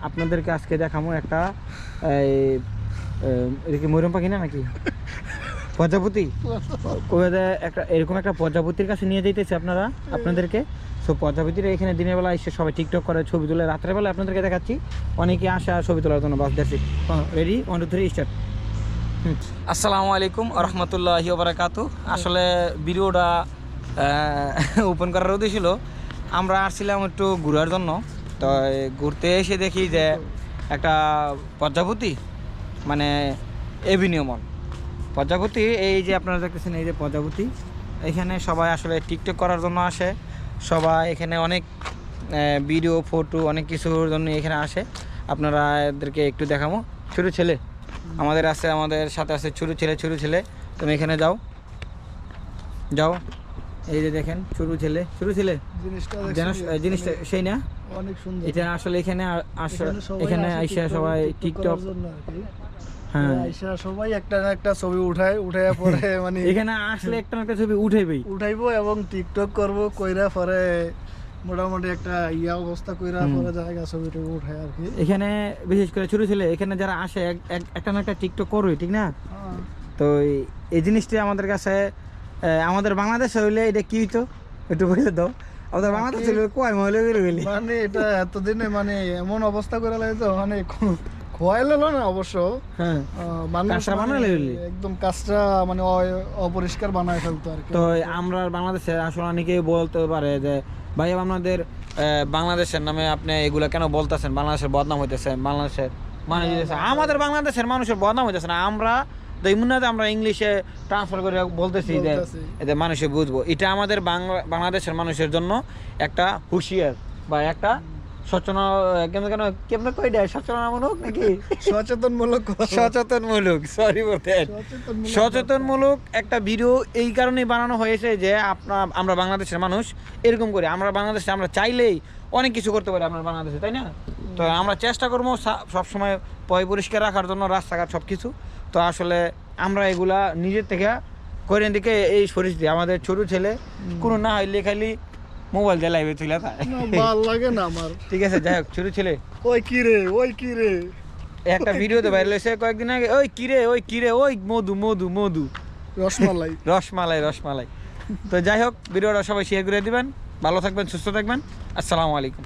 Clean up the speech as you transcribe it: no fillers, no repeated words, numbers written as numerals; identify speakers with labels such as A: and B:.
A: আপনাদেরকে আজকে দেখাবো একটা এটা কি ময়ূরম পাখি না নাকি প্রজাপতি একটা এরকম একটা প্রজাপতির কাছে নিয়ে যাইতেছে আপনাদেরকে। সো প্রজাপতির এখানে দিনের বেলা এসে সবাই টিকটক করে, ছবি তুলে। রাত্রের বেলা আপনাদেরকে দেখাচ্ছি, অনেকে আসে আর ছবি তোলার জন্য। বাস দেখছি রেডি, 1 2 3 স্টার্ট। আসসালামু আলাইকুম রহমতুল্লাহি ওয়া বারাকাতু। আসলে ভিডিওটা ওপেন করার উদ্দেশ্য ছিল, আমরা আসছিলাম একটু ঘোরার জন্য। তো ঘুরতে এসে দেখি যে একটা প্রজাপতি, মানে এভিনিউমল প্রজাপতি, এই যে আপনারা দেখতেছেন, এই যে প্রজাপতি, এখানে সবাই আসলে টিকটক করার জন্য আসে। সবাই এখানে অনেক ভিডিও, ফটো, অনেক কিছুর জন্য এখানে আসে। আপনারা এদেরকে একটু দেখাবো। ছোটো ছেলে আমাদের সাথে আছে, ছোটো ছেলে। তুমি এখানে যাও, এই যে দেখেন ছোটো ছেলে জিনিসটা সেই না,
B: অনেক সুন্দর।
A: এটা আসলে এখানে আইসা সবাই টিকটক, হ্যাঁ
B: আইসা সবাই একটা না একটা ছবি উঠায় পরে মানে
A: এখানে আসলে একটা না একটা ছবি উঠাইবো
B: এবং টিকটক করব কইরা পরে মোটামুটি একটা অবস্থা কইরা পরে জায়গা ছবিটা উঠায় আর কি।
A: এখানে বিশেষ করে ছোট ছেলে এখানে যারা আসে একটা না একটা টিকটক করবে, ঠিক না? তো এই জিনিসটা আমাদের কাছে, আমাদের বাংলাদেশে হইলে এটা কি হইতো একটু বলে দাও। আমাদের বাংলাদেশে হইলে কয় মহলে গেলে
B: মানে এটা এতদিনে মানে এমন অবস্থা করে লাগে তো, মানে খোয়াইলো না অবশ্য, হ্যাঁ একদম কাজটা মানে অপরিষ্কার বানায় ফেলতো আর কি।
A: তো আমরা বাংলাদেশে আসলে অনেকেই বলতে পারে যে ভাই আপনাদের বাংলাদেশের নামে আপনি এগুলা কেন বলতেছেন, বাংলাদেশের বদনাম হইতেছে, বাংলাদেশের মানুষ আমাদের বাংলাদেশের মানুষের বদনাম হইতেছে না। আমরা আমরা ইংলিশে ট্রান্সফার করে বলতেছি যে এতে মানুষে বুঝবো। এটা আমাদের বাংলাদেশের মানুষের জন্য একটা হুঁশিয়ার বা একটা সচেতনমূলক একটা ভিডিও এই কারণেই বানানো হয়েছে যে আমরা বাংলাদেশের মানুষ এরকম করে, আমরা বাংলাদেশে আমরা চাইলেই অনেক কিছু করতে পারি আপনার বাংলাদেশে, তাই না? তো আমরা চেষ্টা করবো সবসময় পরিষ্কার রাখার জন্য, রাস্তাঘাট সবকিছু। তো আসলে আমরা এগুলা নিজের থেকে করে দিকে এই সরিষি আমাদের ছোট ছেলে কোনো না হইলে খালি মোবাইল দিয়ে লাইভে তুলে
B: ভালো লাগে না আমার।
A: ঠিক আছে, যাই হোক, ছোট ছেলে
B: ওই কি রে
A: একটা ভিডিওতে ভাইরাল হয়েছে কয়েকদিন আগে, ওই কিরে ওই মধু রসমালাই। তো যাই হোক, ভিডিওটা সবাই শেয়ার করে দিবেন। ভালো থাকবেন, সুস্থ থাকবেন। আসসালামু আলাইকুম।